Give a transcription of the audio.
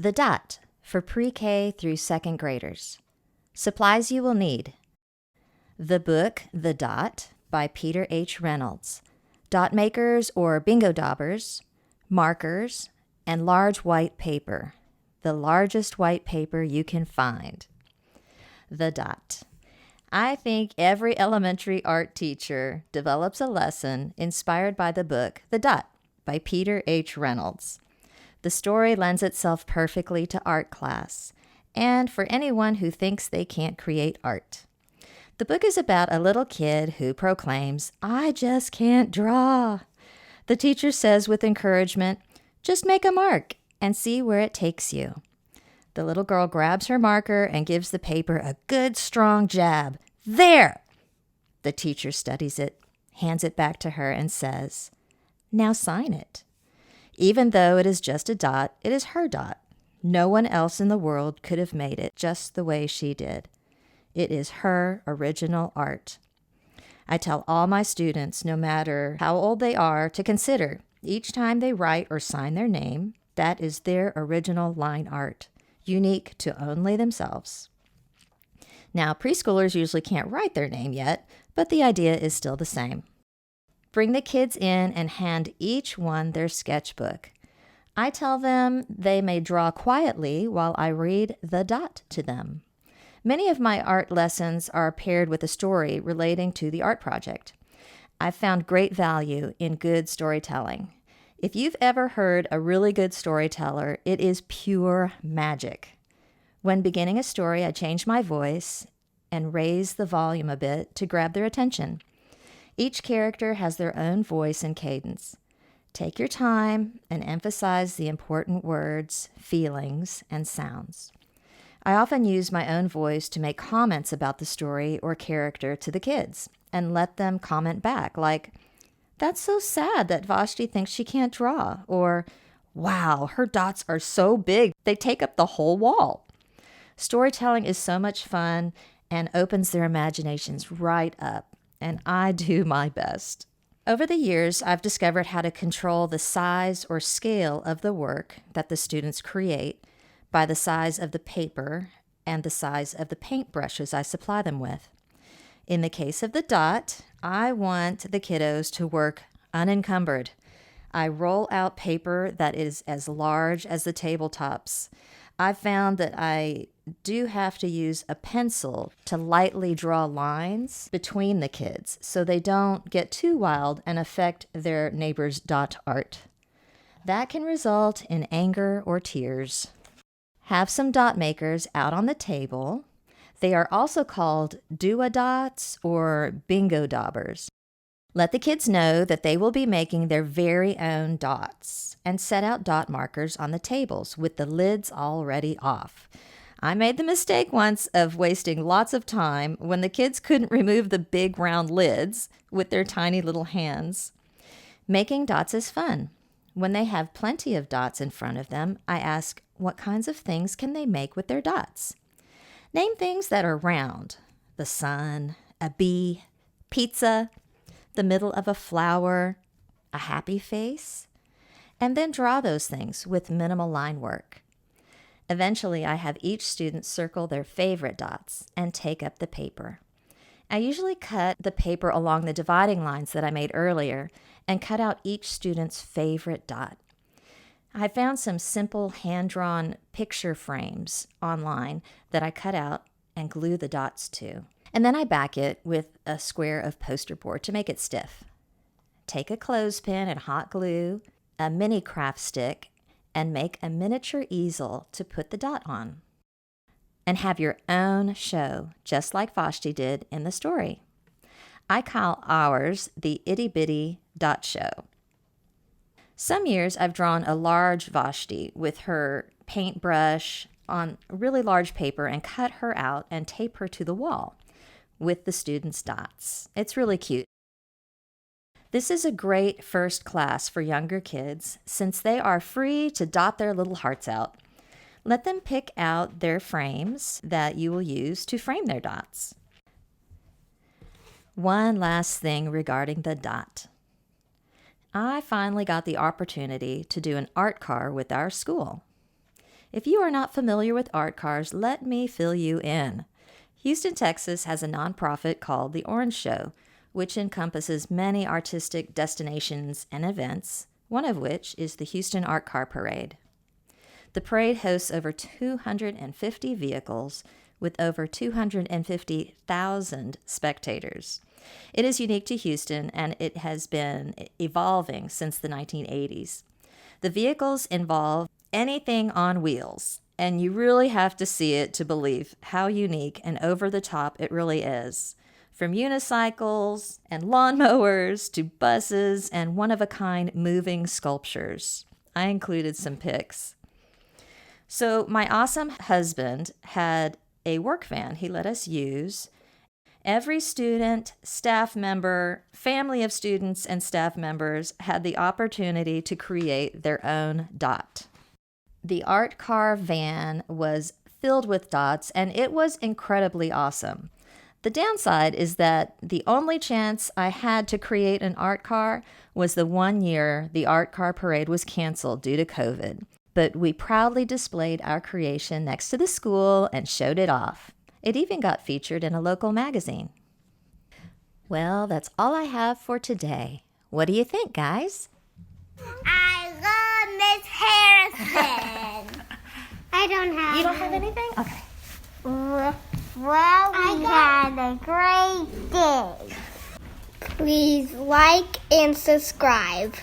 The Dot for pre-K through second graders. Supplies you will need. The book, The Dot, by Peter H. Reynolds. Dot makers or bingo daubers, markers, and large white paper. The largest white paper you can find. The Dot. I think every elementary art teacher develops a lesson inspired by the book, The Dot, by Peter H. Reynolds. The story lends itself perfectly to art class, and for anyone who thinks they can't create art. The book is about a little kid who proclaims, "I just can't draw." The teacher says with encouragement, "Just make a mark and see where it takes you." The little girl grabs her marker and gives the paper a good strong jab. "There!" The teacher studies it, hands it back to her, and says, "Now sign it." Even though it is just a dot, it is her dot. No one else in the world could have made it just the way she did. It is her original art. I tell all my students, no matter how old they are, to consider each time they write or sign their name, that is their original line art, unique to only themselves. Now, preschoolers usually can't write their name yet, but the idea is still the same. Bring the kids in and hand each one their sketchbook. I tell them they may draw quietly while I read The Dot to them. Many of my art lessons are paired with a story relating to the art project. I've found great value in good storytelling. If you've ever heard a really good storyteller, it is pure magic. When beginning a story, I change my voice and raise the volume a bit to grab their attention. Each character has their own voice and cadence. Take your time and emphasize the important words, feelings, and sounds. I often use my own voice to make comments about the story or character to the kids and let them comment back like, "That's so sad that Vashti thinks she can't draw," or, "Wow, her dots are so big, they take up the whole wall." Storytelling is so much fun and opens their imaginations right up. And I do my best. Over the years, I've discovered how to control the size or scale of the work that the students create by the size of the paper and the size of the paintbrushes I supply them with. In the case of the Dot, I want the kiddos to work unencumbered. I roll out paper that is as large as the tabletops. I've found that I do have to use a pencil to lightly draw lines between the kids so they don't get too wild and affect their neighbor's dot art. That can result in anger or tears. Have some dot makers out on the table. They are also called do-a-dots or bingo daubers. Let the kids know that they will be making their very own dots and set out dot markers on the tables with the lids already off. I made the mistake once of wasting lots of time when the kids couldn't remove the big round lids with their tiny little hands. Making dots is fun. When they have plenty of dots in front of them, I ask what kinds of things can they make with their dots. Name things that are round: the sun, a bee, pizza, the middle of a flower, a happy face, and then draw those things with minimal line work. Eventually, I have each student circle their favorite dots and take up the paper. I usually cut the paper along the dividing lines that I made earlier and cut out each student's favorite dot. I found some simple hand-drawn picture frames online that I cut out and glue the dots to. And then I back it with a square of poster board to make it stiff. Take a clothespin and hot glue, a mini craft stick, and make a miniature easel to put the dot on. And have your own show, just like Vashti did in the story. I call ours the Itty Bitty Dot Show. Some years I've drawn a large Vashti with her paintbrush on really large paper and cut her out and tape her to the wall with the students' dots. It's really cute. This is a great first class for younger kids since they are free to dot their little hearts out. Let them pick out their frames that you will use to frame their dots. One last thing regarding the dot. I finally got the opportunity to do an art car with our school. If you are not familiar with art cars, let me fill you in. Houston, Texas has a nonprofit called The Orange Show, which encompasses many artistic destinations and events, one of which is the Houston Art Car Parade. The parade hosts over 250 vehicles with over 250,000 spectators. It is unique to Houston, and it has been evolving since the 1980s. The vehicles involve anything on wheels, and you really have to see it to believe how unique and over the top it really is. From unicycles and lawnmowers to buses and one-of-a-kind moving sculptures. I included some pics. So my awesome husband had a work van he let us use. Every student, staff member, family of students, and staff members had the opportunity to create their own dot. The art car van was filled with dots, and it was incredibly awesome. The downside is that the only chance I had to create an art car was the one year the art car parade was canceled due to COVID. But we proudly displayed our creation next to the school and showed it off. It even got featured in a local magazine. Well, that's all I have for today. What do you think, guys? I love Miss Harrison. I don't have. You don't have anything? Okay. Well, we had a great day. Please like and subscribe.